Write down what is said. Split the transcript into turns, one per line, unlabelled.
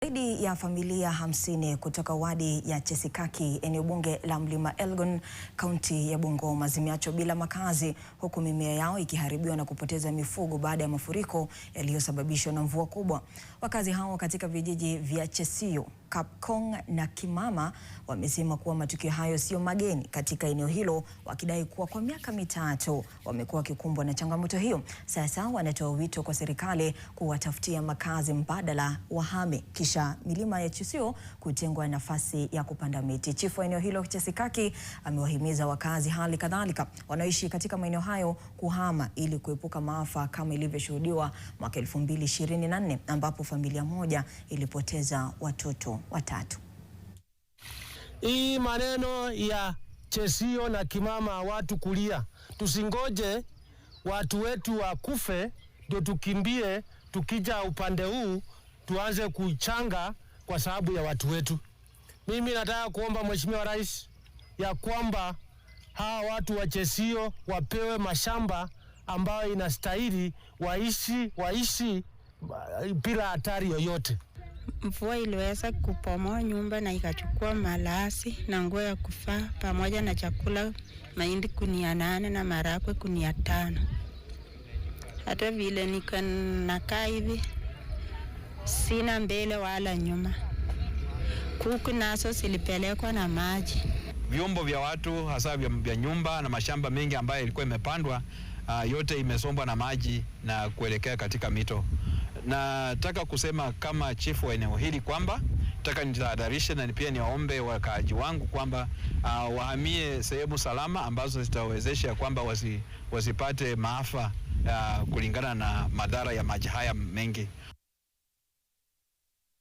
Zaidi ya familia 50 kutoka wadi ya Chesikaki, eneo bunge la Mlima Elgon, kaunti ya Bungoma zimeachwa bila makazi, huku mimea yao ikiharibiwa na kupoteza mifugo baada ya mafuriko yaliyosababishwa na mvua kubwa. Wakazi hao katika vijiji vya Chesio, Kapkong na Kimama wamesema kuwa matukio hayo sio mageni katika eneo hilo, wakidai kuwa kwa miaka mitatu wamekuwa wakikumbwa na changamoto hiyo. Sasa wanatoa wito kwa serikali kuwatafutia makazi mbadala wahame, kisha milima ya Chesio kutengwa nafasi ya kupanda miti. Chifu wa eneo hilo Chesikaki amewahimiza wakazi hali kadhalika wanaoishi katika maeneo hayo kuhama ili kuepuka maafa kama ilivyoshuhudiwa mwaka 2024 ambapo familia moja ilipoteza watoto watatu.
Hii maneno ya Chesio na Kimama watu kulia, tusingoje watu wetu wakufe ndio tukimbie, tukija upande huu tuanze kuchanga kwa sababu ya watu wetu. Mimi nataka kuomba Mheshimiwa Rais ya kwamba hawa watu wa Chesio wapewe mashamba ambayo inastahili, waishi bila hatari yoyote.
Mvua iliweza kupomoa nyumba na ikachukua malasi na nguo ya kufaa pamoja na chakula, mahindi gunia 8 na marakwe gunia 5. Hata vile nakaa hivi sina mbele wala nyuma. Kuku nazo zilipelekwa na maji.
Vyombo vya watu hasa vya nyumba na mashamba mengi ambayo ilikuwa imepandwa yote imesombwa na maji na kuelekea katika mito. Nataka kusema kama chifu wa eneo hili kwamba nataka nitahadharisha na pia niwaombe wakaaji wangu kwamba wahamie sehemu salama ambazo zitawezesha kwamba wasipate maafa kulingana na madhara ya maji haya mengi.